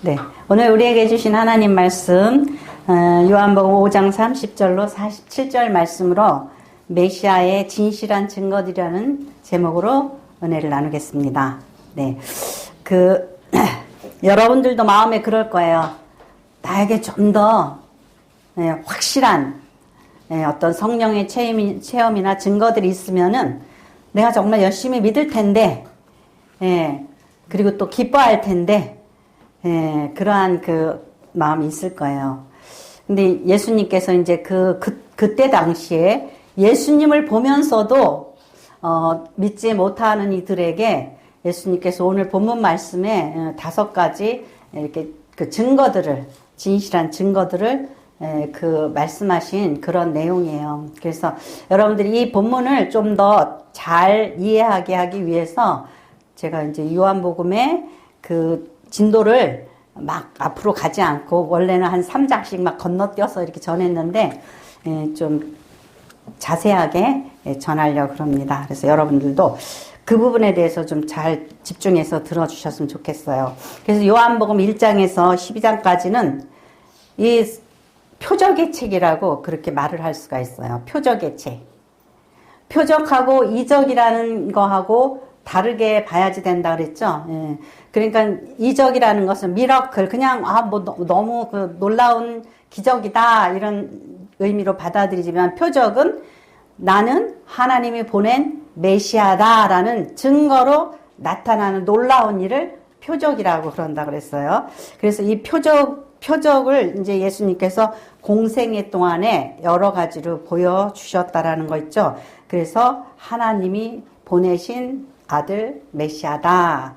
네, 오늘 우리에게 주신 하나님 말씀 요한복음 5장 30절로 47절 말씀으로 메시아의 진실한 증거들이라는 제목으로 은혜를 나누겠습니다. 네, 여러분들도 마음에 그럴 거예요. 나에게 좀 더 확실한 어떤 성령의 체험이나 증거들이 있으면은 내가 정말 열심히 믿을 텐데, 그리고 또 기뻐할 텐데, 그러한 그 마음이 있을 거예요. 근데 예수님께서 이제 그때 당시에 예수님을 보면서도, 믿지 못하는 이들에게 예수님께서 오늘 본문 말씀에 5가지 이렇게 그 증거들을, 진실한 증거들을 말씀하신 그런 내용이에요. 그래서 여러분들이 이 본문을 좀 더 잘 이해하게 하기 위해서 제가 이제 요한복음의 그 진도를 막 앞으로 가지 않고 원래는 한 3장씩 막 건너뛰어서 이렇게 전했는데 좀 자세하게 전하려고 합니다. 그래서 여러분들도 그 부분에 대해서 좀 잘 집중해서 들어주셨으면 좋겠어요. 그래서 요한복음 1장에서 12장까지는 이 표적의 책이라고 그렇게 말을 할 수가 있어요. 표적의 책. 표적하고 이적이라는 거하고 다르게 봐야지 된다 그랬죠. 그러니까 이적이라는 것은 미러클, 그냥 너무 그 놀라운 기적이다 이런 의미로 받아들이지만, 표적은 나는 하나님이 보낸 메시아다라는 증거로 나타나는 놀라운 일을 표적이라고 그런다 그랬어요. 그래서 이 표적을 이제 예수님께서 공생애 동안에 여러 가지로 보여주셨다라는 거 있죠. 그래서 하나님이 보내신 아들 메시아다.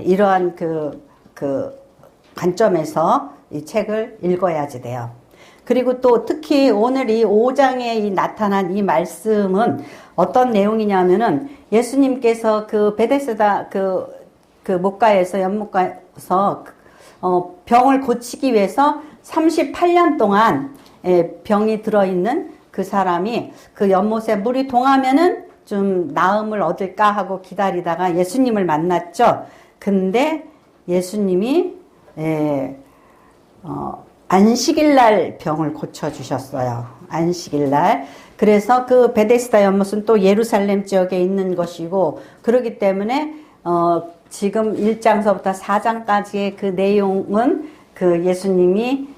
이러한 그 관점에서 이 책을 읽어야지 돼요. 그리고 또 특히 오늘 이 5장에 나타난 이 말씀은 어떤 내용이냐면은, 예수님께서 그 베데스다 그 목가에서 연못가에서 병을 고치기 위해서 38년 동안 병이 들어있는 그 사람이 그 연못에 물이 동하면은 좀 나음을 얻을까 하고 기다리다가 예수님을 만났죠. 근데 예수님이 안식일날 병을 고쳐주셨어요. 안식일날. 그래서 그 베데스다 연못은 또 예루살렘 지역에 있는 것이고, 그렇기 때문에 지금 1장서부터 4장까지의 그 내용은 그 예수님이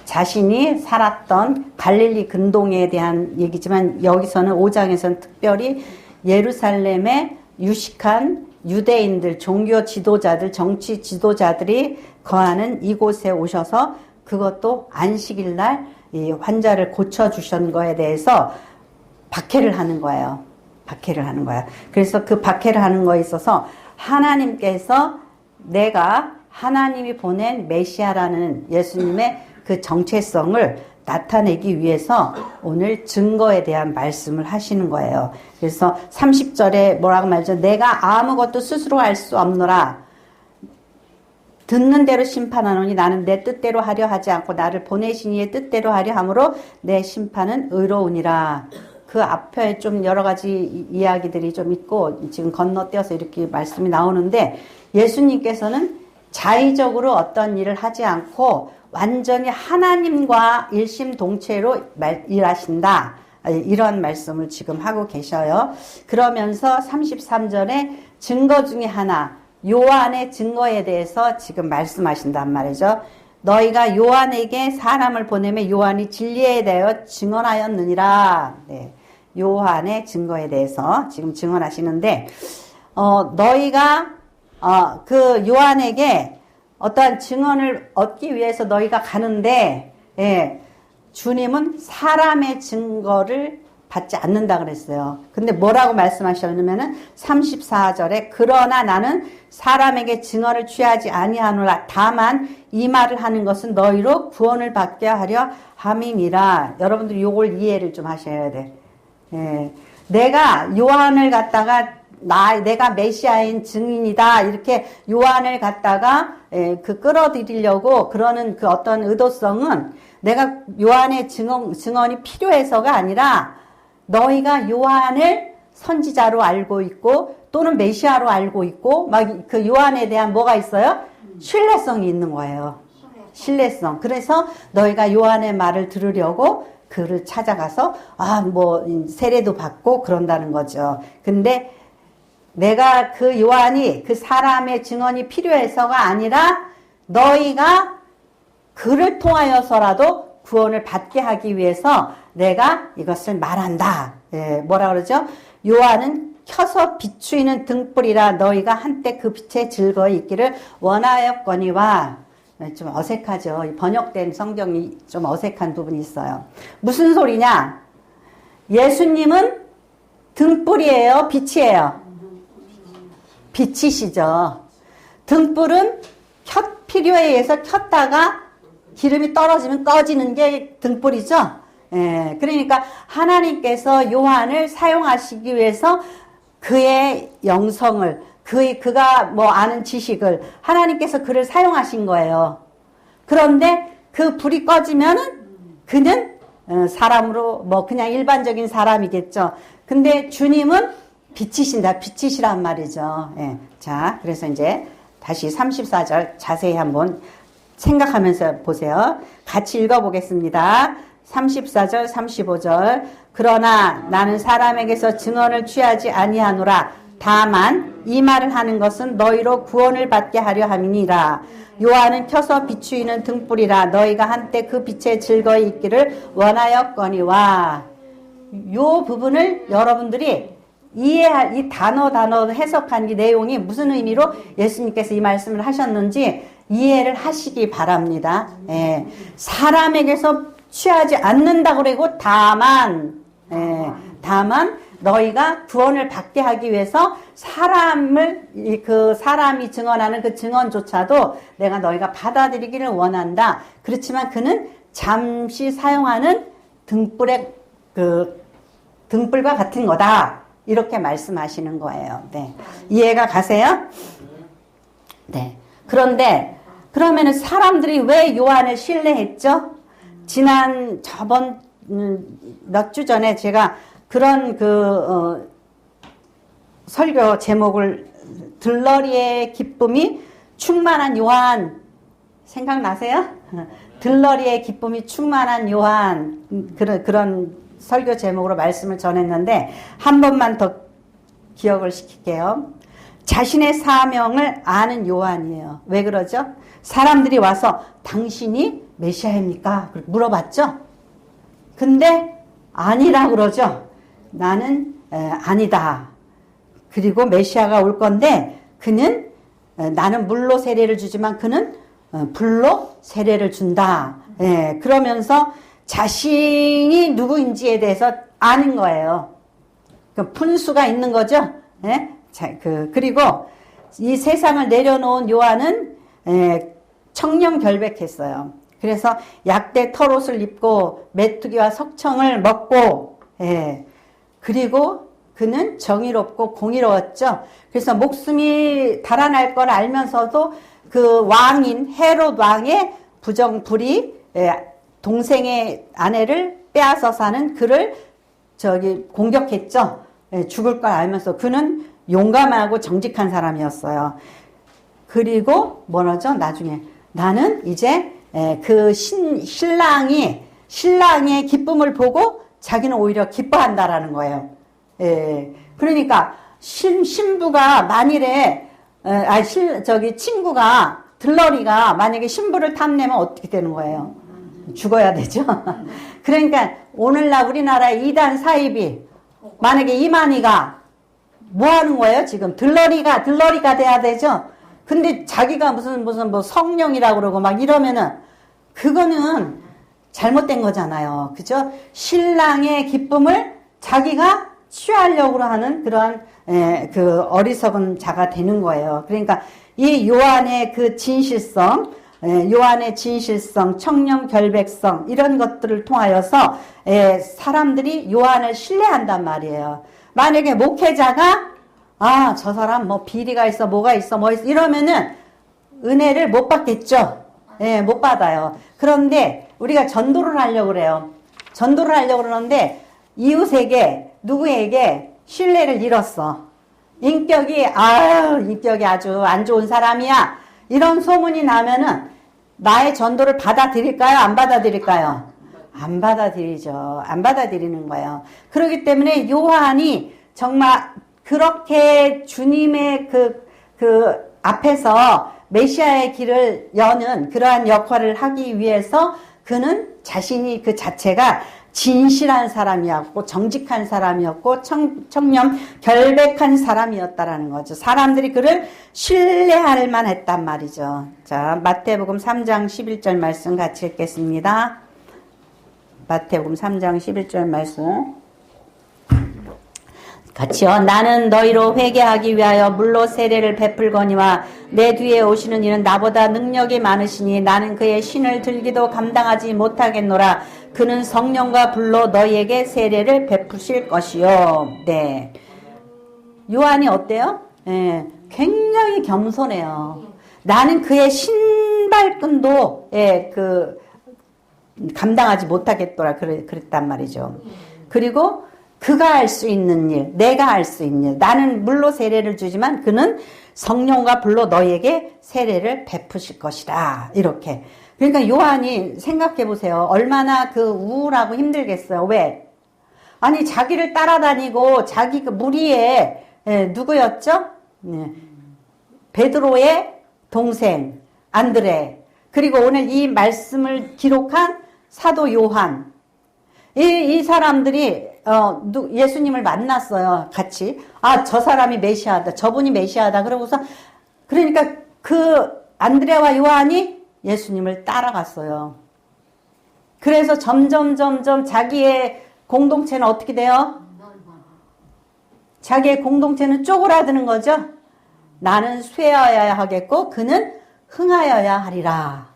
자신이 살았던 갈릴리 근동에 대한 얘기지만, 여기서는 5장에서는 특별히 예루살렘에 유식한 유대인들, 종교 지도자들, 정치 지도자들이 거하는 이곳에 오셔서 그것도 안식일날 이 환자를 고쳐주신 거에 대해서 박해를 하는 거예요. 박해를 하는 거야. 그래서 그 박해를 하는 거에 있어서 하나님께서 내가 하나님이 보낸 메시아라는 예수님의 그 정체성을 나타내기 위해서 오늘 증거에 대한 말씀을 하시는 거예요. 그래서 30절에 뭐라고 말하죠? 내가 아무것도 스스로 할 수 없노라. 듣는 대로 심판하노니 나는 내 뜻대로 하려 하지 않고 나를 보내신 이의 뜻대로 하려 함으로 내 심판은 의로우니라. 그 앞에 좀 여러 가지 이야기들이 좀 있고 지금 건너뛰어서 이렇게 말씀이 나오는데, 예수님께서는 자의적으로 어떤 일을 하지 않고 완전히 하나님과 일심동체로 일하신다. 이런 말씀을 지금 하고 계셔요. 그러면서 33절에 증거 중에 하나, 요한의 증거에 대해서 지금 말씀하신단 말이죠. 너희가 요한에게 사람을 보내며 요한이 진리에 대하여 증언하였느니라. 네. 요한의 증거에 대해서 지금 증언하시는데, 너희가 그 요한에게 어떠한 증언을 얻기 위해서 너희가 가는데, 주님은 사람의 증거를 받지 않는다 그랬어요. 근데 뭐라고 말씀하셨냐면은 34절에 그러나 나는 사람에게 증언을 취하지 아니하노라. 다만 이 말을 하는 것은 너희로 구원을 받게 하려 함이니라. 여러분들 요걸 이해를 좀 하셔야 돼. 내가 요한을 갖다가 내가 메시아인 증인이다 이렇게 요한을 갖다가 끌어들이려고 그러는 그 어떤 의도성은, 내가 요한의 증언이 필요해서가 아니라 너희가 요한을 선지자로 알고 있고 또는 메시아로 알고 있고 막 그 요한에 대한 뭐가 있어요? 신뢰성이 있는 거예요. 신뢰성. 그래서 너희가 요한의 말을 들으려고 그를 찾아가서 뭐 세례도 받고 그런다는 거죠. 근데 내가 그 요한이 그 사람의 증언이 필요해서가 아니라 너희가 그를 통하여서라도 구원을 받게 하기 위해서 내가 이것을 말한다. 예, 뭐라 그러죠? 요한은 켜서 비추이는 등불이라 너희가 한때 그 빛에 즐거이 있기를 원하였거니와. 좀 어색하죠. 번역된 성경이 좀 어색한 부분이 있어요. 무슨 소리냐? 예수님은 등불이에요? 빛이에요? 빛이시죠. 등불은 필요에 의해서 켰다가 기름이 떨어지면 꺼지는 게 등불이죠. 예, 그러니까 하나님께서 요한을 사용하시기 위해서 그의 영성을 그가 뭐 아는 지식을 하나님께서 그를 사용하신 거예요. 그런데 그 불이 꺼지면은 그는 사람으로 뭐 그냥 일반적인 사람이겠죠. 근데 주님은 빛이신다. 빛이시란 말이죠. 예. 자, 그래서 이제 다시 34절 자세히 한번 생각하면서 보세요. 같이 읽어보겠습니다. 34절, 35절. 그러나 나는 사람에게서 증언을 취하지 아니하노라. 다만 이 말을 하는 것은 너희로 구원을 받게 하려 함이니라. 요한은 켜서 비추이는 등불이라 너희가 한때 그 빛에 즐거이 있기를 원하였거니와. 요 부분을 여러분들이 이해할 이 단어 해석한 이 내용이 무슨 의미로 예수님께서 이 말씀을 하셨는지 이해를 하시기 바랍니다. 예. 사람에게서 취하지 않는다고 그러고 다만 너희가 구원을 받게 하기 위해서 사람이 증언하는 그 증언조차도 내가 너희가 받아들이기를 원한다. 그렇지만 그는 잠시 사용하는 등불과 같은 거다. 이렇게 말씀하시는 거예요. 네. 이해가 가세요? 네. 그런데 그러면은 사람들이 왜 요한을 신뢰했죠? 저번 몇 주 전에 제가 그런 설교 제목을 들러리의 기쁨이 충만한 요한 생각나세요? 들러리의 기쁨이 충만한 요한 그런 설교 제목으로 말씀을 전했는데 한 번만 더 기억을 시킬게요. 자신의 사명을 아는 요한이에요. 왜 그러죠? 사람들이 와서 당신이 메시아입니까? 물어봤죠? 근데 아니라 그러죠. 나는 아니다. 그리고 메시아가 올 건데 그는 나는 물로 세례를 주지만 그는 불로 세례를 준다. 예, 그러면서 자신이 누구인지에 대해서 아는 거예요. 그 분수가 있는 거죠. 예? 그리고 이 세상을 내려놓은 요한은 청렴결백했어요. 그래서 약대 털옷을 입고 메뚜기와 석청을 먹고 그리고 그는 정의롭고 공의로웠죠. 그래서 목숨이 달아날 걸 알면서도 그 왕인 헤롯 왕의 부정불이 동생의 아내를 빼앗아 사는 그를 공격했죠. 죽을 걸 알면서 그는 용감하고 정직한 사람이었어요. 그리고 뭐라죠? 나중에 나는 이제 그 신랑의 기쁨을 보고 자기는 오히려 기뻐한다라는 거예요. 그러니까 신부가 만일에 친구가 들러리가 만약에 신부를 탐내면 어떻게 되는 거예요? 죽어야 되죠. 그러니까 오늘날 우리나라의 이단 사이비 만약에 이만희가 뭐 하는 거예요? 지금 들러리가 돼야 되죠. 근데 자기가 무슨 뭐 성령이라고 그러고 막 이러면은 그거는 잘못된 거잖아요. 그죠? 신랑의 기쁨을 자기가 취하려고 하는 그러한 그 어리석은 자가 되는 거예요. 그러니까 이 요한의 그 진실성, 청렴 결백성 이런 것들을 통하여서 사람들이 요한을 신뢰한단 말이에요. 만약에 목회자가 저 사람 뭐 비리가 있어 뭐가 있어 뭐 있어 이러면은 은혜를 못 받겠죠. 못 받아요. 그런데 우리가 전도를 하려고 그래요. 전도를 하려고 그러는데 이웃에게 누구에게 신뢰를 잃었어. 인격이 아주 안 좋은 사람이야. 이런 소문이 나면은 나의 전도를 받아들일까요? 안 받아들일까요? 안 받아들이죠. 안 받아들이는 거예요. 그렇기 때문에 요한이 정말 그렇게 주님의 그 앞에서 메시아의 길을 여는 그러한 역할을 하기 위해서 그는 자신이 그 자체가 진실한 사람이었고 정직한 사람이었고 청렴 결백한 사람이었다라는 거죠. 사람들이 그를 신뢰할 만했단 말이죠. 자, 마태복음 3장 11절 말씀 같이 읽겠습니다. 마태복음 3장 11절 말씀 같이요. 나는 너희로 회개하기 위하여 물로 세례를 베풀거니와 내 뒤에 오시는 이는 나보다 능력이 많으시니 나는 그의 신을 들기도 감당하지 못하겠노라. 그는 성령과 불로 너희에게 세례를 베푸실 것이요. 네. 요한이 어때요? 예, 굉장히 겸손해요. 나는 그의 신발끈도 감당하지 못하겠더라. 그랬단 말이죠. 그리고 그가 할 수 있는 일, 내가 할 수 있는 일. 나는 물로 세례를 주지만 그는 성령과 불로 너희에게 세례를 베푸실 것이다. 이렇게. 그러니까 요한이 생각해 보세요. 얼마나 그 우울하고 힘들겠어요. 왜? 아니 자기를 따라다니고 자기 그 무리에 누구였죠? 베드로의 동생 안드레. 그리고 오늘 이 말씀을 기록한 사도 요한. 이 사람들이 예수님을 만났어요. 같이. 저 사람이 메시아다. 저분이 메시아다. 그러고서 그러니까 그 안드레와 요한이 예수님을 따라갔어요. 그래서 점점 자기의 공동체는 어떻게 돼요? 자기의 공동체는 쪼그라드는 거죠. 나는 쇠하여야 하겠고 그는 흥하여야 하리라.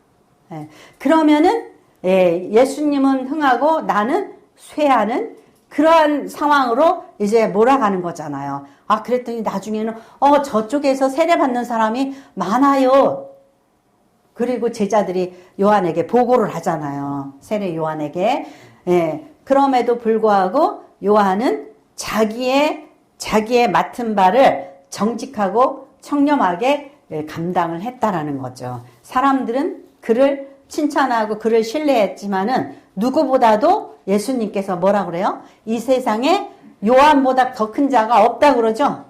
그러면은 예수님은 흥하고 나는 쇠하는 그러한 상황으로 이제 몰아가는 거잖아요. 그랬더니 나중에는 저쪽에서 세례받는 사람이 많아요. 그리고 제자들이 요한에게 보고를 하잖아요. 세례 요한에게. 그럼에도 불구하고 요한은 자기의 맡은 바를 정직하고 청렴하게 감당을 했다라는 거죠. 사람들은 그를 칭찬하고 그를 신뢰했지만은 누구보다도 예수님께서 뭐라 그래요? 이 세상에 요한보다 더 큰 자가 없다 그러죠?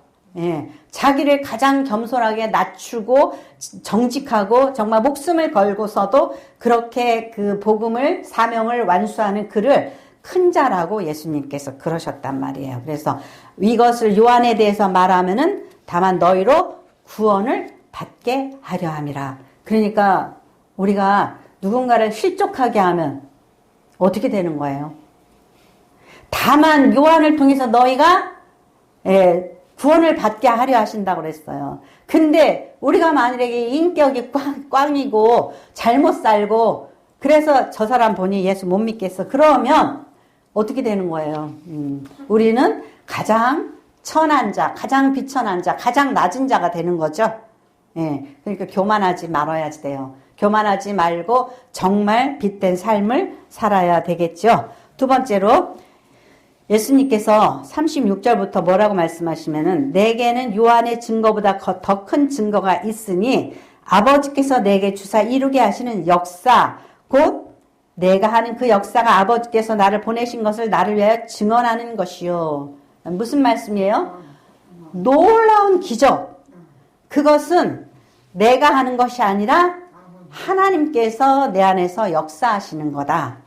자기를 가장 겸손하게 낮추고 정직하고 정말 목숨을 걸고서도 그렇게 그 복음을 사명을 완수하는 그를 큰 자라고 예수님께서 그러셨단 말이에요. 그래서 이것을 요한에 대해서 말하면은 다만 너희로 구원을 받게 하려 함이라. 그러니까 우리가 누군가를 실족하게 하면 어떻게 되는 거예요? 다만 요한을 통해서 너희가 구원을 받게 하려 하신다고 그랬어요. 근데 우리가 만약에 인격이 꽝이고 잘못 살고 그래서 저 사람 보니 예수 못 믿겠어. 그러면 어떻게 되는 거예요? 우리는 가장 천한 자, 가장 비천한 자, 가장 낮은 자가 되는 거죠. 그러니까 교만하지 말아야지 돼요. 교만하지 말고 정말 빛된 삶을 살아야 되겠죠. 두 번째로 예수님께서 36절부터 뭐라고 말씀하시면은 내게는 요한의 증거보다 더 큰 증거가 있으니 아버지께서 내게 주사 이루게 하시는 역사 곧 내가 하는 그 역사가 아버지께서 나를 보내신 것을 나를 위하여 증언하는 것이요. 무슨 말씀이에요? 놀라운 기적. 그것은 내가 하는 것이 아니라 하나님께서 내 안에서 역사하시는 거다.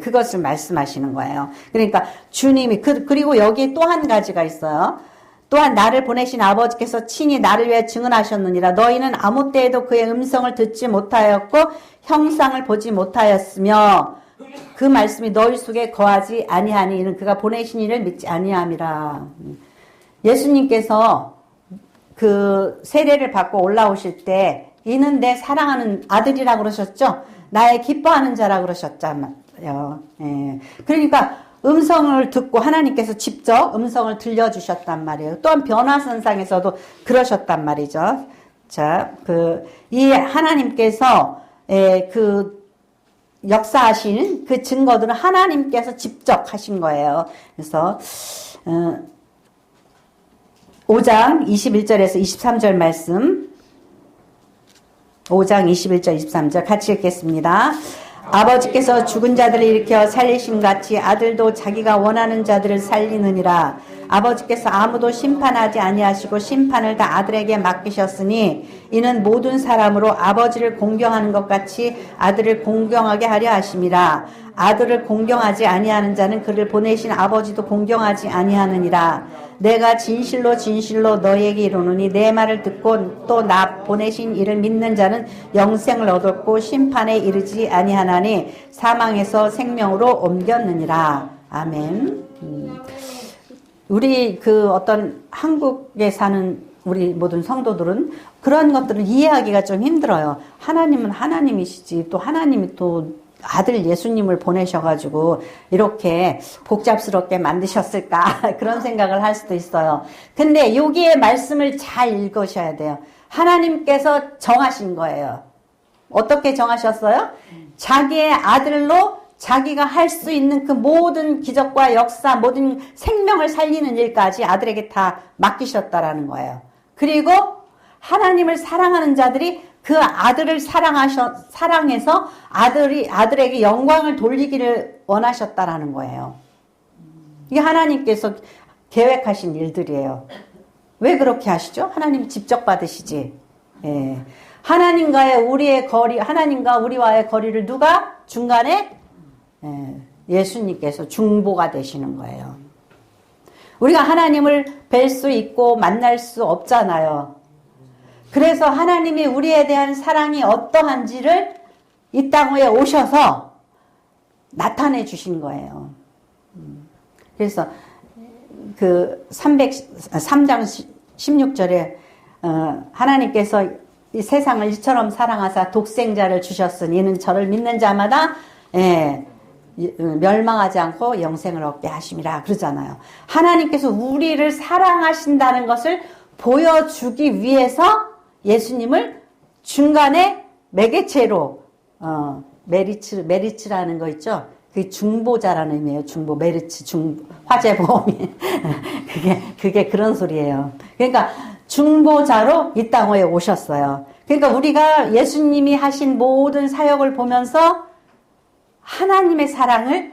그것을 말씀하시는 거예요. 그러니까 주님이 그리고 여기에 또 한 가지가 있어요. 또한 나를 보내신 아버지께서 친히 나를 위해 증언하셨느니라. 너희는 아무 때에도 그의 음성을 듣지 못하였고 형상을 보지 못하였으며 그 말씀이 너희 속에 거하지 아니하니 이는 그가 보내신 이를 믿지 아니함이라. 예수님께서 그 세례를 받고 올라오실 때 이는 내 사랑하는 아들이라 그러셨죠. 나의 기뻐하는 자라 그러셨잖아요. 그러니까 음성을 듣고 하나님께서 직접 음성을 들려주셨단 말이에요. 또한 변화선상에서도 그러셨단 말이죠. 자, 이 하나님께서 그 역사하시는 그 증거들은 하나님께서 직접 하신 거예요. 그래서 5장 21절에서 23절 말씀. 5장 21절 23절 같이 읽겠습니다. 아버지께서 죽은 자들을 일으켜 살리심 같이 아들도 자기가 원하는 자들을 살리느니라. 아버지께서 아무도 심판하지 아니하시고 심판을 다 아들에게 맡기셨으니 이는 모든 사람으로 아버지를 공경하는 것 같이 아들을 공경하게 하려 하심이라. 아들을 공경하지 아니하는 자는 그를 보내신 아버지도 공경하지 아니하느니라. 내가 진실로 진실로 너희에게 이르노니 내 말을 듣고 또 나 보내신 이를 믿는 자는 영생을 얻었고 심판에 이르지 아니하나니 사망에서 생명으로 옮겼느니라. 아멘. 우리 어떤 한국에 사는 우리 모든 성도들은 그런 것들을 이해하기가 좀 힘들어요. 하나님은 하나님이시지 또 하나님이 또 아들 예수님을 보내셔가지고 이렇게 복잡스럽게 만드셨을까 그런 생각을 할 수도 있어요. 근데 여기에 말씀을 잘 읽으셔야 돼요. 하나님께서 정하신 거예요. 어떻게 정하셨어요? 자기의 아들로 자기가 할 수 있는 그 모든 기적과 역사, 모든 생명을 살리는 일까지 아들에게 다 맡기셨다라는 거예요. 그리고 하나님을 사랑하는 자들이 그 아들을 사랑해서 아들에게 영광을 돌리기를 원하셨다라는 거예요. 이게 하나님께서 계획하신 일들이에요. 왜 그렇게 하시죠? 하나님 직접 받으시지. 예. 하나님과 우리와의 거리를 누가 중간에 예수님께서 중보가 되시는 거예요. 우리가 하나님을 뵐 수 있고 만날 수 없잖아요. 그래서 하나님이 우리에 대한 사랑이 어떠한지를 이 땅에 오셔서 나타내 주신 거예요. 그래서 3장 16절에 하나님께서 이 세상을 이처럼 사랑하사 독생자를 주셨으니 이는 저를 믿는 자마다 멸망하지 않고 영생을 얻게 하심이라 그러잖아요. 하나님께서 우리를 사랑하신다는 것을 보여주기 위해서 예수님을 중간에 매개체로 메리츠라는 거 있죠. 그게 중보자라는 의미예요. 중보, 메리츠, 화재보험이 그게 그런 소리예요. 그러니까 중보자로 이 땅에 오셨어요. 그러니까 우리가 예수님이 하신 모든 사역을 보면서 하나님의 사랑을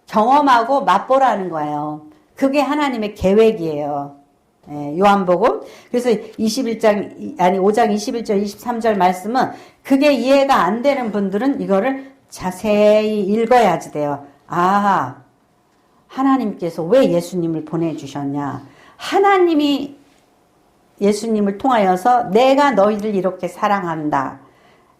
경험하고 맛보라는 거예요. 그게 하나님의 계획이에요. 요한복음. 그래서 5장 21절 23절 말씀은 그게 이해가 안 되는 분들은 이거를 자세히 읽어야지 돼요. 아, 하나님께서 왜 예수님을 보내주셨냐. 하나님이 예수님을 통하여서 내가 너희를 이렇게 사랑한다.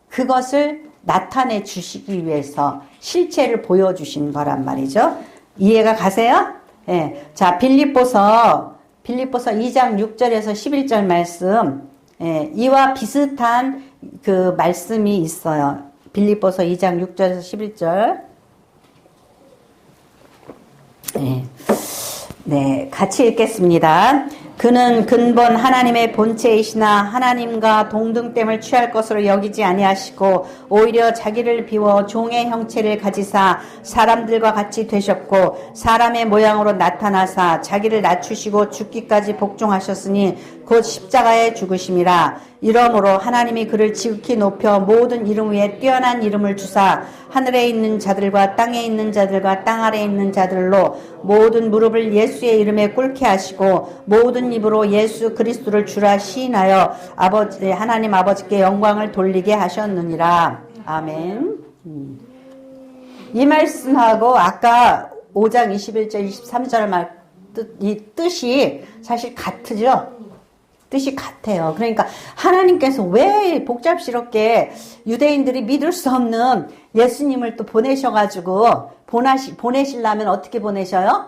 그것을 나타내 주시기 위해서 실체를 보여주신 거란 말이죠. 이해가 가세요? 예. 자, 빌립보서 2장 6절에서 11절 말씀, 이와 비슷한 그 말씀이 있어요. 빌립보서 2장 6절에서 11절. 네, 같이 읽겠습니다. 그는 근본 하나님의 본체이시나 하나님과 동등됨을 취할 것으로 여기지 아니하시고 오히려 자기를 비워 종의 형체를 가지사 사람들과 같이 되셨고 사람의 모양으로 나타나사 자기를 낮추시고 죽기까지 복종하셨으니 곧 십자가에 죽으심이라. 이러므로 하나님이 그를 지극히 높여 모든 이름 위에 뛰어난 이름을 주사 하늘에 있는 자들과 땅에 있는 자들과 땅 아래에 있는 자들로 모든 무릎을 예수의 이름에 꿇게 하시고 모든 입으로 예수 그리스도를 주라 시인하여 하나님 아버지께 영광을 돌리게 하셨느니라. 아멘. 이 말씀하고 아까 5장 21절 23절 이 뜻이 사실 같으죠. 뜻이 같아요. 그러니까 하나님께서 왜 복잡스럽게 유대인들이 믿을 수 없는 예수님을 또 보내셔가지고 보내시려면 어떻게 보내셔요?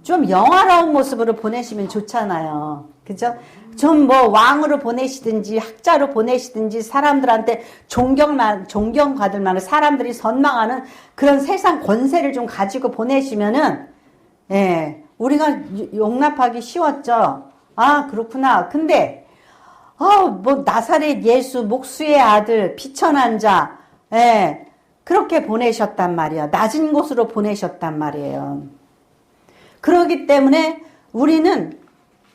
좀 영화로운 모습으로 보내시면 좋잖아요. 그죠? 좀 왕으로 보내시든지 학자로 보내시든지 사람들한테 존경받을 만한 사람들이 선망하는 그런 세상 권세를 좀 가지고 보내시면은 우리가 용납하기 쉬웠죠. 아, 그렇구나. 근데, 나사렛 예수, 목수의 아들, 비천한 자, 그렇게 보내셨단 말이야. 낮은 곳으로 보내셨단 말이에요. 그렇기 때문에 우리는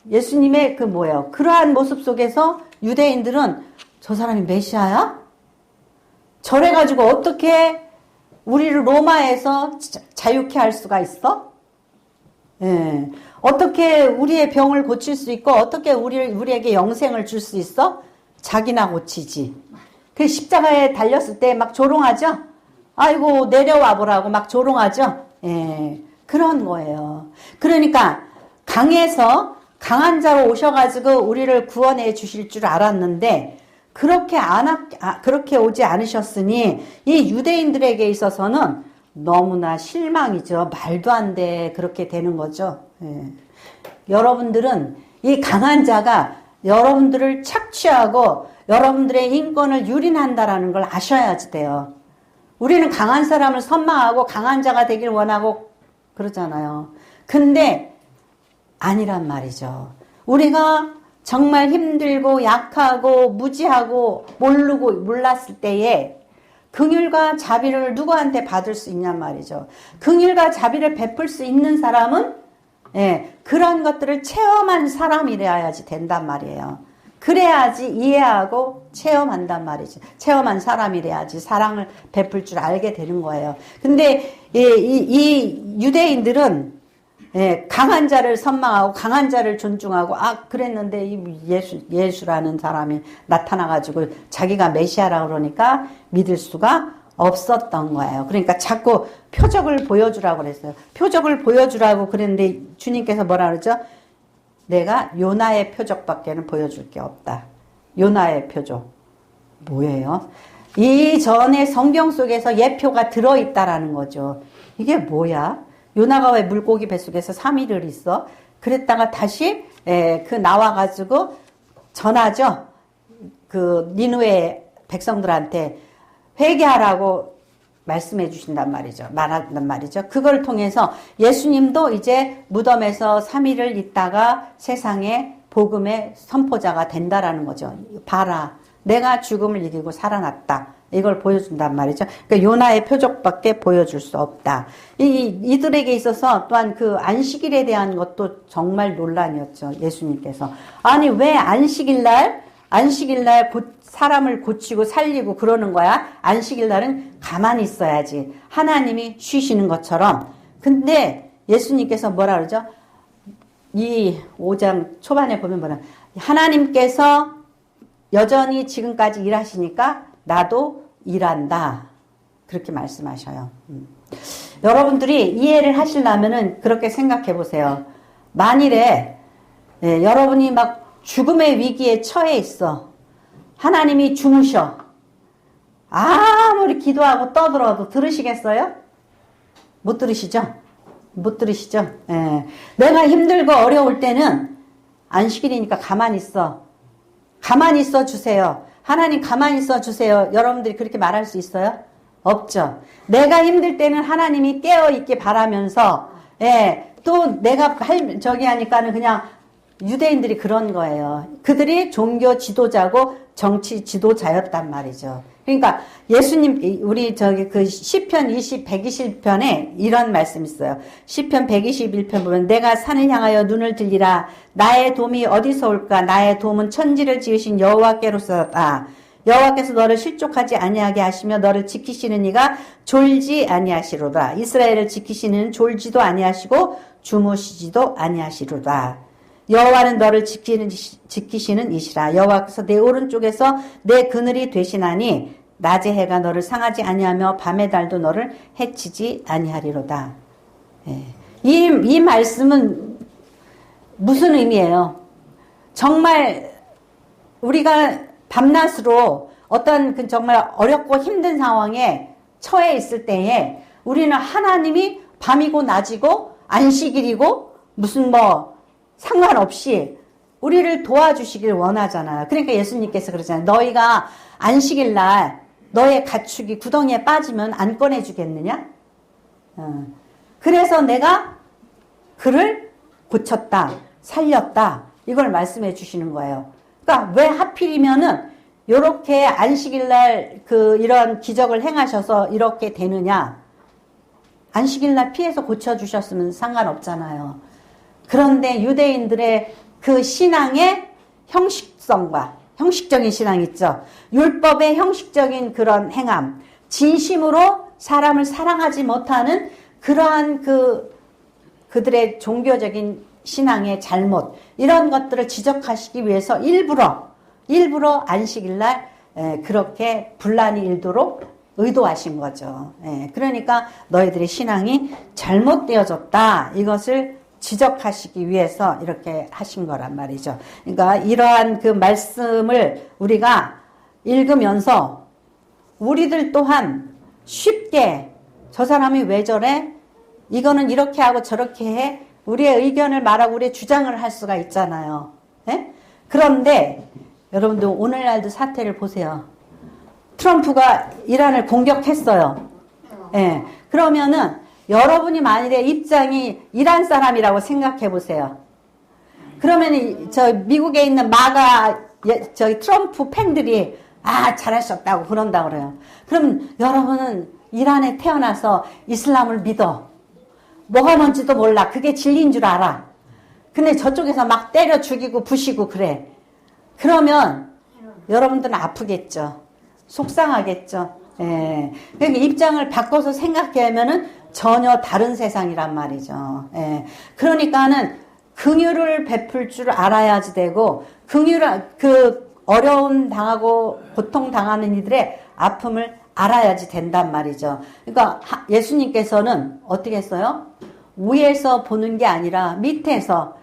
예수님의 그 뭐예요? 그러한 모습 속에서 유대인들은 저 사람이 메시아야? 저래가지고 어떻게 우리를 로마에서 자유케 할 수가 있어? 예. 어떻게 우리의 병을 고칠 수 있고 어떻게 우리에게 영생을 줄 수 있어? 자기나 고치지. 그 십자가에 달렸을 때 막 조롱하죠? 아이고 내려와 보라고 막 조롱하죠? 예. 그런 거예요. 그러니까 강해서 강한 자로 오셔가지고 우리를 구원해 주실 줄 알았는데 그렇게 오지 않으셨으니 이 유대인들에게 있어서는 너무나 실망이죠. 말도 안 돼. 그렇게 되는 거죠. 예. 여러분들은 이 강한 자가 여러분들을 착취하고 여러분들의 인권을 유린한다라는 걸 아셔야지 돼요. 우리는 강한 사람을 선망하고 강한 자가 되길 원하고 그러잖아요. 근데 아니란 말이죠. 우리가 정말 힘들고 약하고 무지하고 몰랐을 때에 긍휼과 자비를 누구한테 받을 수 있냔 말이죠. 긍휼과 자비를 베풀 수 있는 사람은 그런 것들을 체험한 사람이래야지 된단 말이에요. 그래야지 이해하고 체험한단 말이지. 체험한 사람이래야지 사랑을 베풀 줄 알게 되는 거예요. 근데 이 유대인들은 강한 자를 선망하고 강한 자를 존중하고 그랬는데 이 예수라는 사람이 나타나가지고 자기가 메시아라고 그러니까 믿을 수가 없었던 거예요. 그러니까 자꾸 표적을 보여주라고 그랬어요. 표적을 보여주라고 그랬는데 주님께서 뭐라 그러죠? 내가 요나의 표적밖에는 보여줄 게 없다. 요나의 표적. 뭐예요? 이전에 성경 속에서 예표가 들어있다라는 거죠. 이게 뭐야? 요나가 왜 물고기 뱃속에서 3일을 있어? 그랬다가 다시 그 나와가지고 전하죠. 그 니느웨 백성들한테 회개하라고 말씀해 주신단 말이죠. 말한단 말이죠. 그걸 통해서 예수님도 이제 무덤에서 3일을 있다가 세상에 복음의 선포자가 된다라는 거죠. 봐라. 내가 죽음을 이기고 살아났다. 이걸 보여준단 말이죠. 그러니까 요나의 표적밖에 보여줄 수 없다. 이들에게 있어서 또한 그 안식일에 대한 것도 정말 논란이었죠. 예수님께서. 아니 왜 안식일날 사람을 고치고 살리고 그러는 거야? 안식일날은 가만히 있어야지. 하나님이 쉬시는 것처럼. 근데 예수님께서 뭐라 그러죠? 이 5장 초반에 보면 뭐라 하나님께서 여전히 지금까지 일하시니까 나도 일한다. 그렇게 말씀하셔요. 여러분들이 이해를 하시려면은 그렇게 생각해 보세요. 만일에 여러분이 막 죽음의 위기에 처해 있어. 하나님이 주무셔. 아무리 기도하고 떠들어도 들으시겠어요? 못 들으시죠? 못 들으시죠? 내가 힘들고 어려울 때는 안식일이니까 가만히 있어. 가만히 있어 주세요. 하나님 가만히 있어 주세요. 여러분들이 그렇게 말할 수 있어요? 없죠. 내가 힘들 때는 하나님이 깨어있게 바라면서 또 내가 저기 하니까는 그냥 유대인들이 그런 거예요. 그들이 종교 지도자고 정치 지도자였단 말이죠. 그러니까 예수님 우리 저기 그 시편 120편에 이런 말씀이 있어요. 시편 121편 보면 내가 산을 향하여 눈을 들리라. 나의 도움이 어디서 올까? 나의 도움은 천지를 지으신 여호와께로서다. 여호와께서 너를 실족하지 아니하게 하시며 너를 지키시는 이가 졸지 아니하시로다. 이스라엘을 지키시는 졸지도 아니하시고 주무시지도 아니하시로다. 여호와는 너를 지키시는 이시라. 여호와께서 내 오른쪽에서 내 그늘이 되시나니 낮의 해가 너를 상하지 아니하며 밤의 달도 너를 해치지 아니하리로다. 이 말씀은 무슨 의미예요? 정말 우리가 밤낮으로 어떤 그 정말 어렵고 힘든 상황에 처해 있을 때에 우리는 하나님이 밤이고 낮이고 안식일이고 무슨 상관없이 우리를 도와주시길 원하잖아요. 그러니까 예수님께서 그러잖아요. 너희가 안식일날 너의 가축이 구덩이에 빠지면 안 꺼내주겠느냐? 그래서 내가 그를 고쳤다, 살렸다 이걸 말씀해 주시는 거예요. 그러니까 왜 하필이면은 이렇게 안식일날 이런 기적을 행하셔서 이렇게 되느냐? 안식일날 피해서 고쳐주셨으면 상관없잖아요. 그런데 유대인들의 그 신앙의 형식성과 형식적인 신앙 있죠. 율법의 형식적인 그런 행함, 진심으로 사람을 사랑하지 못하는 그러한 그들의 종교적인 신앙의 잘못, 이런 것들을 지적하시기 위해서 일부러 안식일날 그렇게 분란이 일도록 의도하신 거죠. 그러니까 너희들의 신앙이 잘못되어졌다, 이것을 지적하시기 위해서 이렇게 하신 거란 말이죠. 그러니까 이러한 그 말씀을 우리가 읽으면서 우리들 또한 쉽게 저 사람이 왜 저래? 이거는 이렇게 하고 저렇게 해? 우리의 의견을 말하고 우리의 주장을 할 수가 있잖아요. 그런데 여러분들 오늘날도 사태를 보세요. 트럼프가 이란을 공격했어요. 그러면은 여러분이 만일에 입장이 이란 사람이라고 생각해 보세요. 그러면 저 미국에 있는 저기 트럼프 팬들이 잘하셨다고 그런다고 그래요. 그럼 여러분은 이란에 태어나서 이슬람을 믿어. 뭐가 뭔지도 몰라. 그게 진리인 줄 알아. 근데 저쪽에서 막 때려 죽이고 부시고 그래. 그러면 여러분들은 아프겠죠. 속상하겠죠. 그러니까 입장을 바꿔서 생각하면은 전혀 다른 세상이란 말이죠. 그러니까는 긍휼을 베풀 줄 알아야지 되고, 어려움 당하고 고통 당하는 이들의 아픔을 알아야지 된단 말이죠. 그러니까 예수님께서는 어떻게 했어요? 위에서 보는 게 아니라 밑에서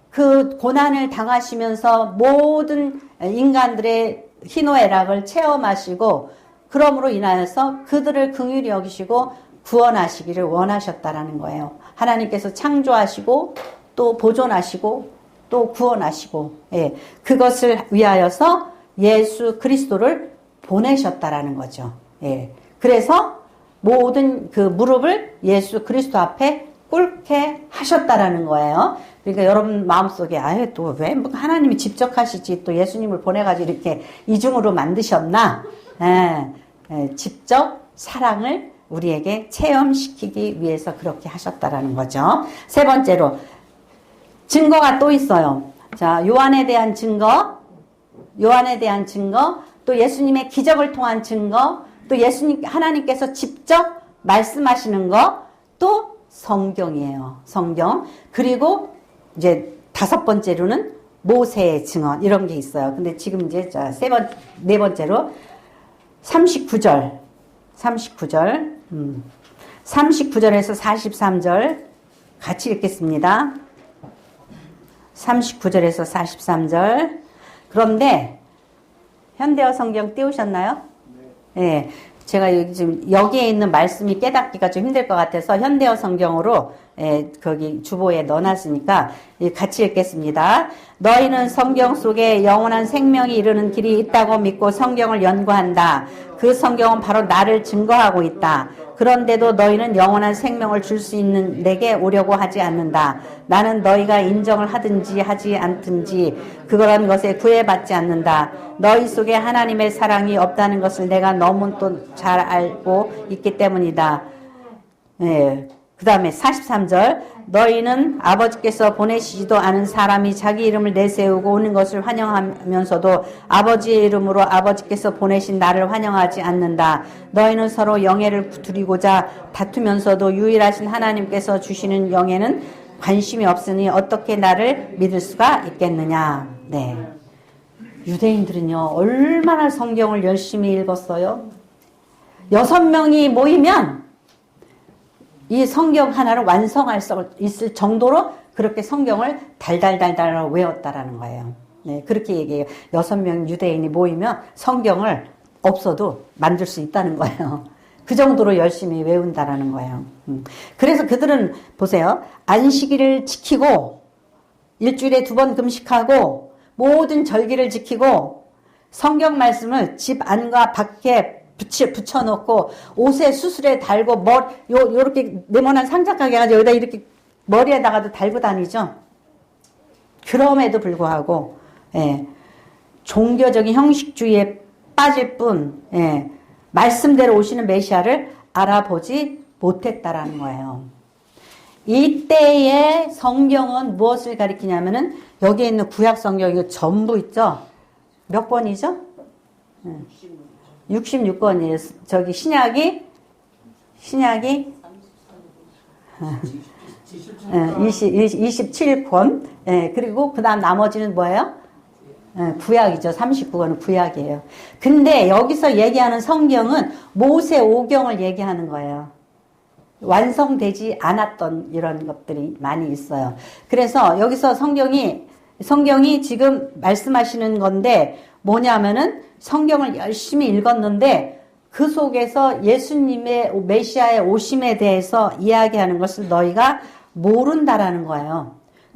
그 고난을 당하시면서 모든 인간들의 희노애락을 체험하시고, 그러므로 인하여서 그들을 긍휼히 여기시고 구원하시기를 원하셨다라는 거예요. 하나님께서 창조하시고 또 보존하시고 또 구원하시고, 그것을 위하여서 예수 그리스도를 보내셨다라는 거죠. 그래서 모든 그 무릎을 예수 그리스도 앞에 꿇게 하셨다라는 거예요. 그러니까 여러분 마음속에 또 왜 하나님이 직접 하시지, 또 예수님을 보내가지고 이렇게 이중으로 만드셨나? 직접 사랑을 우리에게 체험시키기 위해서 그렇게 하셨다라는 거죠. 세 번째로 증거가 또 있어요. 자, 요한에 대한 증거, 또 예수님의 기적을 통한 증거, 또 하나님께서 직접 말씀하시는 거, 또 성경이에요. 성경. 그리고 이제 다섯 번째로는 모세의 증언, 이런 게 있어요. 근데 지금 이제 네 번째로 39절, 39절에서 43절 같이 읽겠습니다. 39절에서 43절. 그런데 현대어 성경 띄우셨나요? 네. 제가 지금 여기에 있는 말씀이 깨닫기가 좀 힘들 것 같아서 현대어 성경으로 거기 주보에 넣어놨으니까 같이 읽겠습니다. 너희는 성경 속에 영원한 생명이 이르는 길이 있다고 믿고 성경을 연구한다. 그 성경은 바로 나를 증거하고 있다. 그런데도 너희는 영원한 생명을 줄 수 있는 내게 오려고 하지 않는다. 나는 너희가 인정을 하든지 하지 않든지 그런 것에 구애받지 않는다. 너희 속에 하나님의 사랑이 없다는 것을 내가 너무 또 잘 알고 있기 때문이다. 그 다음에 43절. 너희는 아버지께서 보내시지도 않은 사람이 자기 이름을 내세우고 오는 것을 환영하면서도 아버지의 이름으로 아버지께서 보내신 나를 환영하지 않는다. 너희는 서로 영예를 두리고자 다투면서도 유일하신 하나님께서 주시는 영예는 관심이 없으니 어떻게 나를 믿을 수가 있겠느냐. 네. 유대인들은요, 얼마나 성경을 열심히 읽었어요. 6명이 모이면 이 성경 하나를 완성할 수 있을 정도로 그렇게 성경을 달달달달 외웠다라는 거예요. 네, 그렇게 얘기해요. 6명 유대인이 모이면 성경을 없어도 만들 수 있다는 거예요. 그 정도로 열심히 외운다라는 거예요. 그래서 그들은 보세요. 안식일을 지키고 일주일에 2번 금식하고 모든 절기를 지키고 성경 말씀을 집 안과 밖에 붙여놓고 옷에 수술에 달고 요렇게 네모난 상자가게 해가지고 여기다 이렇게 머리에다가도 달고 다니죠. 그럼에도 불구하고 종교적인 형식주의에 빠질 뿐 말씀대로 오시는 메시아를 알아보지 못했다라는 거예요. 이때의 성경은 무엇을 가리키냐면은 여기에 있는 구약 성경 이거 전부 있죠? 몇 권이죠? 66권이에요. 저기 신약이 27권. 예, 그리고 그 다음 나머지는 뭐예요? 예, 구약이죠. 39권은 구약이에요. 근데 여기서 얘기하는 성경은 모세 오경을 얘기하는 거예요. 완성되지 않았던 이런 것들이 많이 있어요. 그래서 여기서 성경이 지금 말씀하시는 건데 뭐냐면은 성경을 열심히 읽었는데 그 속에서 예수님의 메시아의 오심에 대해서 이야기하는 것을 너희가 모른다라는 거예요.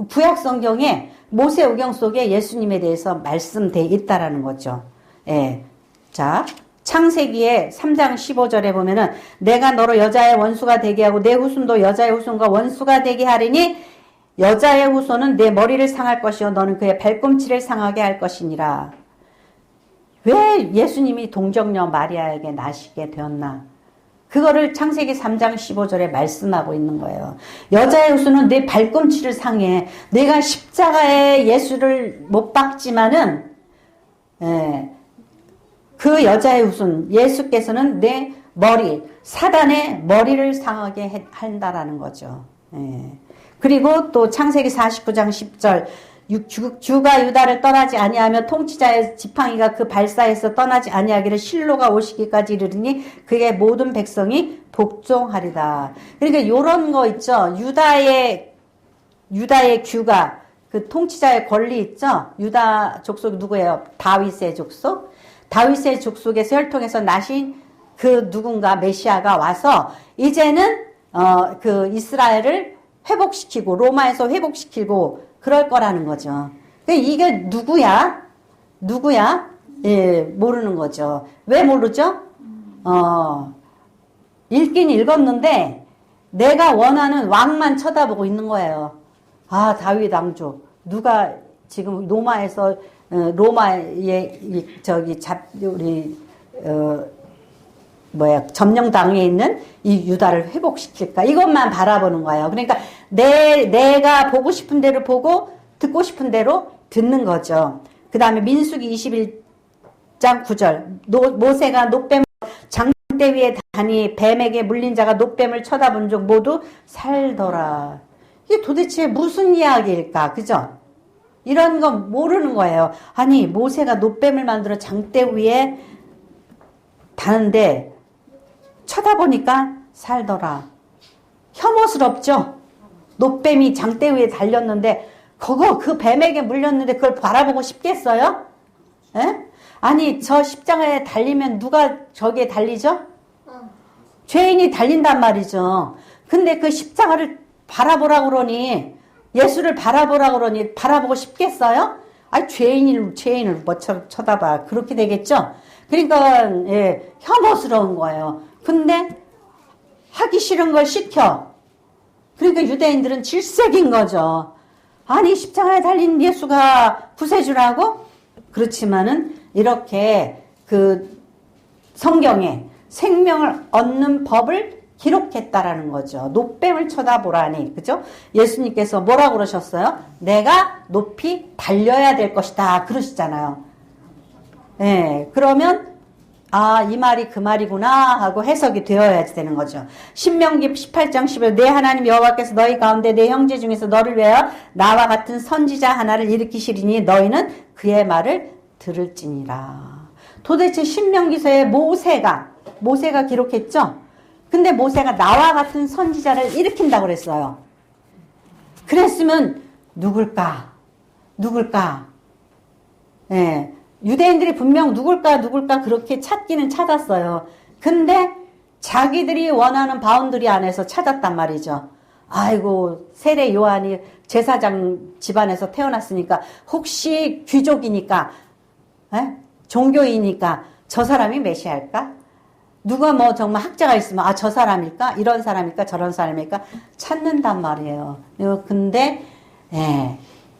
구약 성경에 모세오경 속에 예수님에 대해서 말씀되어 있다라는 거죠. 예. 자, 창세기의 3장 15절에 보면은 내가 너로 여자의 원수가 되게 하고 내 후손도 여자의 후손과 원수가 되게 하리니 여자의 후손은 내 머리를 상할 것이요 너는 그의 발꿈치를 상하게 할 것이니라. 왜 예수님이 동정녀 마리아에게 나시게 되었나? 그거를 창세기 3장 15절에 말씀하고 있는 거예요. 여자의 후손은 내 발꿈치를 상해. 내가 십자가에 예수를 못 박지만은 그 여자의 후손 예수께서는 내 머리 사단의 머리를 상하게 한다라는 거죠. 그리고 또 창세기 49장 10절 주가 유다를 떠나지 아니하며 통치자의 지팡이가 그 발사에서 떠나지 아니하기를 실로가 오시기까지 이르니 그의 모든 백성이 복종하리다. 그러니까 요런 거 있죠. 유다의 규가 그 통치자의 권리 있죠. 유다 족속이 누구예요? 다윗의 족속. 다윗의 족속에서 혈통해서 나신 그 누군가 메시아가 와서 이제는 그 이스라엘을 회복시키고 로마에서 회복시키고 그럴 거라는 거죠. 이게 누구야? 예, 모르는 거죠. 왜 모르죠? 읽긴 읽었는데 내가 원하는 왕만 쳐다보고 있는 거예요. 아, 다윗 왕조. 누가 지금 로마에서 로마의 점령당에 있는 이 유다를 회복시킬까? 이것만 바라보는 거예요. 그러니까 내가 보고 싶은 대로 보고 듣고 싶은 대로 듣는 거죠. 그 다음에 민수기 21장 9절 모세가 놋뱀 장대 위에 다니 뱀에게 물린 자가 놋뱀을 쳐다본 적 모두 살더라. 이게 도대체 무슨 이야기일까? 그죠? 이런 거 모르는 거예요. 아니 모세가 놋뱀을 만들어 장대 위에 다는데 쳐다보니까 살더라. 혐오스럽죠? 놋뱀이 장대 위에 달렸는데 그 뱀에게 물렸는데 그걸 바라보고 싶겠어요? 에? 아니 저 십자가에 달리면 누가 저기에 달리죠? 죄인이 달린단 말이죠. 근데 그 십자가를 바라보라고 그러니 예수를 바라보라고 그러니 바라보고 싶겠어요? 아니 죄인을 뭐 쳐다봐. 그렇게 되겠죠? 그러니까 예, 혐오스러운 거예요. 근데 하기 싫은 걸 시켜. 그러니까 유대인들은 질색인 거죠. 아니 십자가에 달린 예수가 구세주라고? 그렇지만은 이렇게 그 성경에 생명을 얻는 법을 기록했다라는 거죠. 놋뱀을 쳐다보라니, 그죠? 예수님께서 뭐라고 그러셨어요? 내가 높이 달려야 될 것이다. 그러시잖아요. 네, 그러면 이 말이 그 말이구나 하고 해석이 되어야지 되는 거죠. 신명기 18장 10절 내 하나님 여호와께서 너희 가운데 내 형제 중에서 너를 위하여 나와 같은 선지자 하나를 일으키시리니 너희는 그의 말을 들을지니라. 도대체 신명기서에 모세가 기록했죠? 근데 모세가 나와 같은 선지자를 일으킨다고 그랬어요. 그랬으면 누굴까? 예. 유대인들이 분명 누굴까 그렇게 찾기는 찾았어요. 근데 자기들이 원하는 바운더리 안에서 찾았단 말이죠. 아이고 세례 요한이 제사장 집안에서 태어났으니까 혹시 귀족이니까 종교이니까 저 사람이 메시아일까? 누가 뭐 정말 학자가 있으면 저 사람일까? 이런 사람일까? 저런 사람일까? 찾는단 말이에요. 근데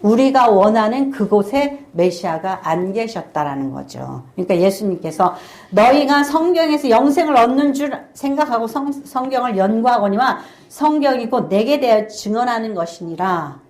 우리가 원하는 그곳에 메시아가 안 계셨다라는 거죠. 그러니까 예수님께서 너희가 성경에서 영생을 얻는 줄 생각하고 성경을 연구하거니와 성경이 곧 내게 대하여 증언하는 것이니라.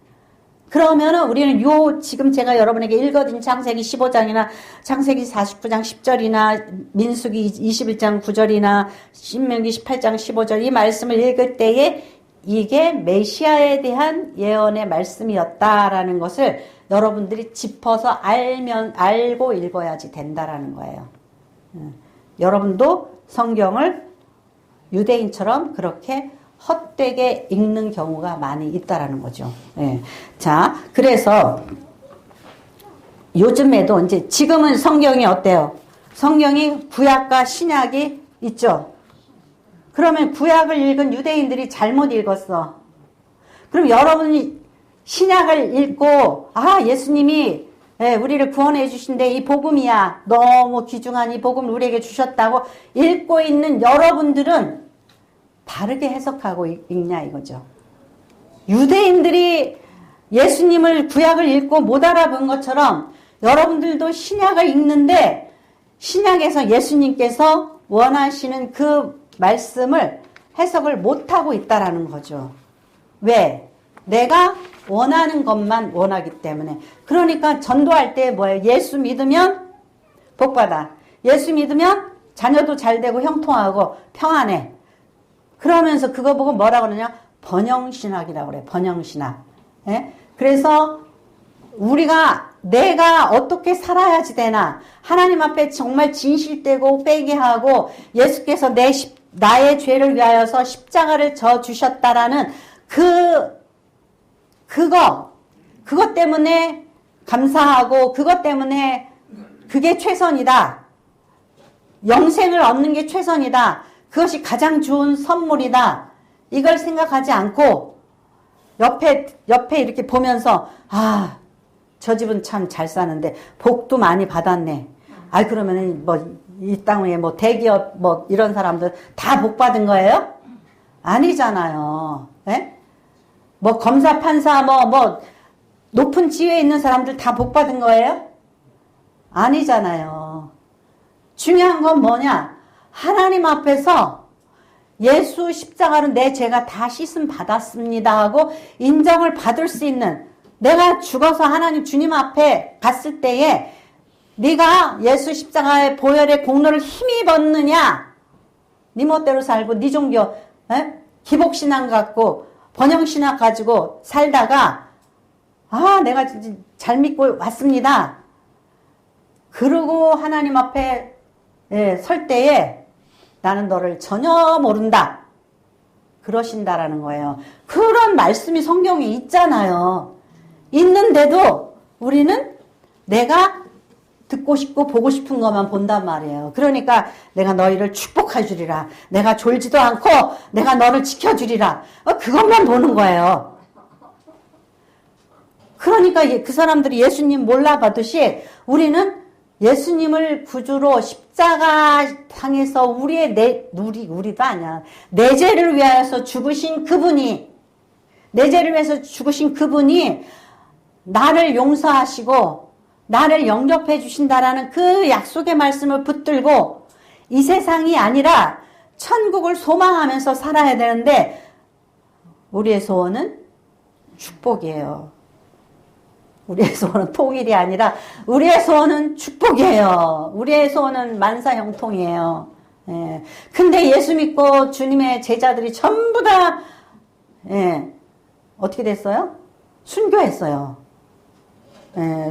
그러면은 우리는 지금 제가 여러분에게 읽어드린 창세기 15장이나 창세기 49장 10절이나 민수기 21장 9절이나 신명기 18장 15절 이 말씀을 읽을 때에 이게 메시아에 대한 예언의 말씀이었다라는 것을 여러분들이 짚어서 알고 읽어야지 된다라는 거예요. 여러분도 성경을 유대인처럼 그렇게 헛되게 읽는 경우가 많이 있다라는 거죠. 예. 자, 그래서 요즘에도 이제 지금은 성경이 어때요? 성경이 구약과 신약이 있죠. 그러면 구약을 읽은 유대인들이 잘못 읽었어. 그럼 여러분이 신약을 읽고 예수님이 우리를 구원해 주신데 이 복음이야. 너무 귀중한 이 복음을 우리에게 주셨다고 읽고 있는 여러분들은 다르게 해석하고 읽냐 이거죠. 유대인들이 예수님을 구약을 읽고 못 알아본 것처럼 여러분들도 신약을 읽는데 신약에서 예수님께서 원하시는 그 말씀을 해석을 못하고 있다라는 거죠. 왜? 내가 원하는 것만 원하기 때문에. 그러니까 전도할 때 뭐예요? 예수 믿으면 복받아. 예수 믿으면 자녀도 잘 되고 형통하고 평안해. 그러면서 그거 보고 뭐라 그러냐? 번영신학이라고 그래. 번영신학. 예? 그래서 내가 어떻게 살아야지 되나? 하나님 앞에 정말 진실되고 빼게 하고 예수께서 나의 죄를 위하여서 십자가를 져 주셨다라는 그것 때문에 감사하고 그것 때문에 그게 최선이다. 영생을 얻는 게 최선이다. 그것이 가장 좋은 선물이다. 이걸 생각하지 않고 옆에 이렇게 보면서 저 집은 참 잘 사는데 복도 많이 받았네. 그러면은 이 땅에 대기업 이런 사람들 다 복 받은 거예요? 아니잖아요. 예? 검사 판사 높은 지위에 있는 사람들 다 복 받은 거예요? 아니잖아요. 중요한 건 뭐냐? 하나님 앞에서 예수 십자가로 내 죄가 다 씻음 받았습니다 하고 인정을 받을 수 있는, 내가 죽어서 하나님 주님 앞에 갔을 때에 네가 예수 십자가의 보혈의 공로를 힘입었느냐? 네 멋대로 살고 네 종교 기복신앙 갖고 번영신학 가지고 살다가 내가 잘 믿고 왔습니다. 그러고 하나님 앞에 설 때에 나는 너를 전혀 모른다. 그러신다라는 거예요. 그런 말씀이 성경에 있잖아요. 있는데도 우리는 내가 듣고 싶고 보고 싶은 것만 본단 말이에요. 그러니까 내가 너희를 축복해 주리라. 내가 졸지도 않고 내가 너를 지켜주리라. 그것만 보는 거예요. 그러니까 그 사람들이 예수님 몰라봐듯이 우리는 예수님을 구주로 십자가 상에서 우리도 아니야. 내 죄를 위하여서 죽으신 그분이, 내 죄를 위해서 죽으신 그분이 나를 용서하시고 나를 영접해 주신다라는 그 약속의 말씀을 붙들고 이 세상이 아니라 천국을 소망하면서 살아야 되는데 우리의 소원은 축복이에요. 우리의 소원은 통일이 아니라 우리의 소원은 축복이에요. 우리의 소원은 만사형통이에요. 근데 예수 믿고 주님의 제자들이 전부 다 어떻게 됐어요? 순교했어요.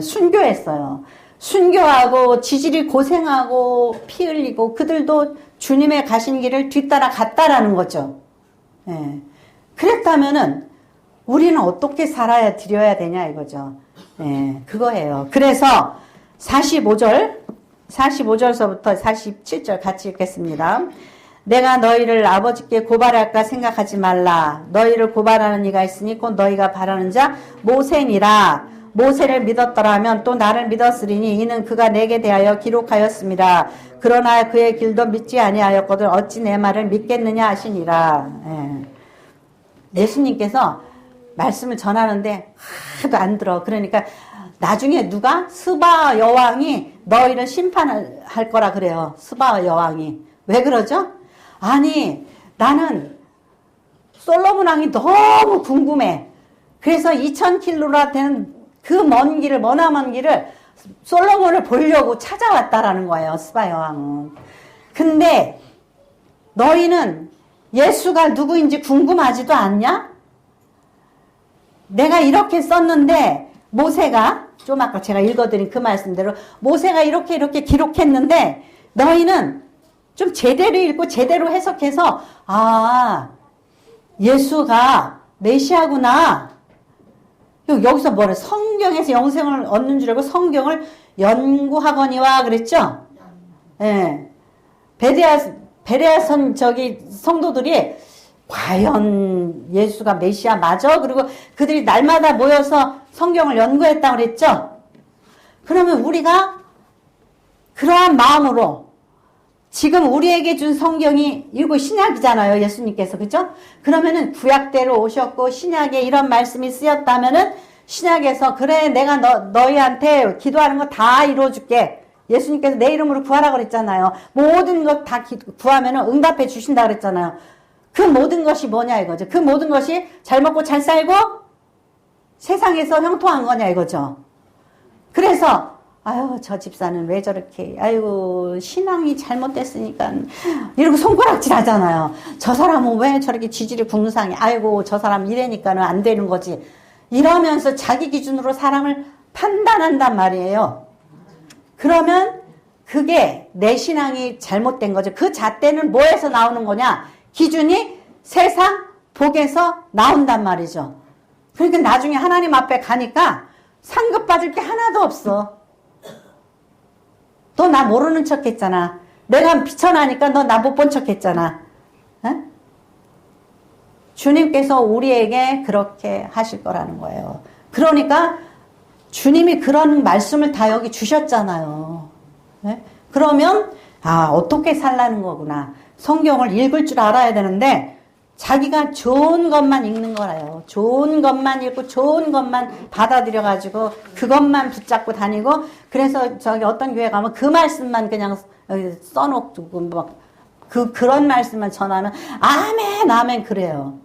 순교했어요. 순교하고 지질이 고생하고 피 흘리고 그들도 주님의 가신 길을 뒤따라 갔다라는 거죠. 그랬다면은 우리는 어떻게 살아야 드려야 되냐 이거죠. 그거예요. 그래서 45절서부터 47절 같이 읽겠습니다. 내가 너희를 아버지께 고발할까 생각하지 말라. 너희를 고발하는 이가 있으니 곧 너희가 바라는 자 모세니라. 모세를 믿었더라면 또 나를 믿었으리니 이는 그가 내게 대하여 기록하였습니다. 그러나 그의 길도 믿지 아니하였거든 어찌 내 말을 믿겠느냐 하시니라. 예수님께서 말씀을 전하는데 하도 안 들어. 그러니까 나중에 누가 스바 여왕이 너희를 심판을 할 거라 그래요. 스바 여왕이. 왜 그러죠? 아니 나는 솔로몬 왕이 너무 궁금해. 그래서 2000km나 되는 그 먼 길을, 머나먼 길을 솔로몬을 보려고 찾아왔다라는 거예요. 스바 여왕은. 근데 너희는 예수가 누구인지 궁금하지도 않냐? 내가 이렇게 썼는데 모세가 좀 아까 제가 읽어드린 그 말씀대로 모세가 이렇게 기록했는데 너희는 좀 제대로 읽고 제대로 해석해서 아 예수가 메시아구나. 여기서 뭐래? 성경에서 영생을 얻는 줄 알고 성경을 연구하거니와 그랬죠? 예. 베레아선 성도들이 과연 예수가 메시아 맞아? 그리고 그들이 날마다 모여서 성경을 연구했다고 그랬죠? 그러면 우리가 그러한 마음으로 지금 우리에게 준 성경이 이거 신약이잖아요. 예수님께서. 그죠? 그러면은 구약대로 오셨고 신약에 이런 말씀이 쓰였다면은 신약에서 그래 내가 너희한테 기도하는 거 다 이루어줄게. 예수님께서 내 이름으로 구하라 그랬잖아요. 모든 것 다 구하면은 응답해 주신다 그랬잖아요. 그 모든 것이 뭐냐 이거죠. 그 모든 것이 잘 먹고 잘 살고 세상에서 형통한 거냐 이거죠. 그래서 아유 저 집사는 왜 저렇게 아이고 신앙이 잘못됐으니까 이러고 손가락질 하잖아요. 저 사람은 왜 저렇게 지질이 궁상해. 아이고 저 사람 이래니까는 안 되는 거지. 이러면서 자기 기준으로 사람을 판단한단 말이에요. 그러면 그게 내 신앙이 잘못된 거죠. 그 잣대는 뭐에서 나오는 거냐. 기준이 세상 복에서 나온단 말이죠. 그러니까 나중에 하나님 앞에 가니까 상급 받을 게 하나도 없어. 너 나 모르는 척 했잖아. 내가 비천하니까 너 나 못 본 척 했잖아. 에? 주님께서 우리에게 그렇게 하실 거라는 거예요. 그러니까 주님이 그런 말씀을 다 여기 주셨잖아요. 에? 그러면 아 어떻게 살라는 거구나. 성경을 읽을 줄 알아야 되는데 자기가 좋은 것만 읽는 거라요. 좋은 것만 읽고 좋은 것만 받아들여가지고 그것만 붙잡고 다니고 그래서 저기 어떤 교회 가면 그 말씀만 그냥 써놓고 막 그런 말씀만 전하면 아멘 아멘 그래요.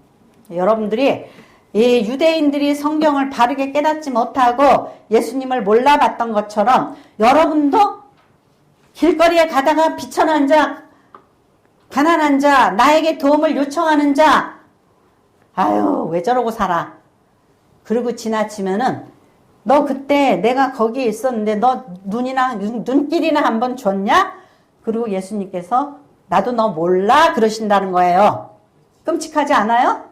여러분들이 이 유대인들이 성경을 바르게 깨닫지 못하고 예수님을 몰라봤던 것처럼 여러분도 길거리에 가다가 비천한 자 가난한 자, 나에게 도움을 요청하는 자, 아유, 왜 저러고 살아? 그리고 지나치면은, 너 그때 내가 거기에 있었는데, 너 눈길이나 한번 줬냐? 그리고 예수님께서, 나도 너 몰라? 그러신다는 거예요. 끔찍하지 않아요?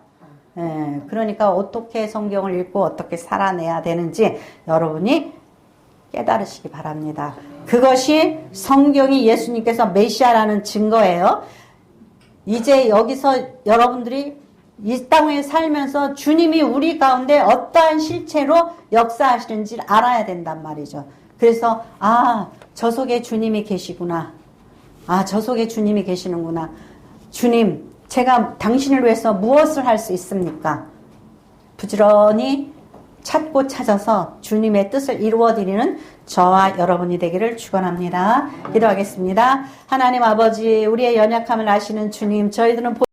예, 그러니까 어떻게 성경을 읽고 어떻게 살아내야 되는지 여러분이 깨달으시기 바랍니다. 그것이 성경이 예수님께서 메시아라는 증거예요. 이제 여기서 여러분들이 이 땅에 살면서 주님이 우리 가운데 어떠한 실체로 역사하시는지 알아야 된단 말이죠. 그래서 아, 저 속에 주님이 계시구나. 아, 저 속에 주님이 계시는구나. 주님, 제가 당신을 위해서 무엇을 할 수 있습니까? 부지런히 찾고 찾아서 주님의 뜻을 이루어드리는 저와 여러분이 되기를 축원합니다. 기도하겠습니다. 하나님 아버지, 우리의 연약함을 아시는 주님, 저희들은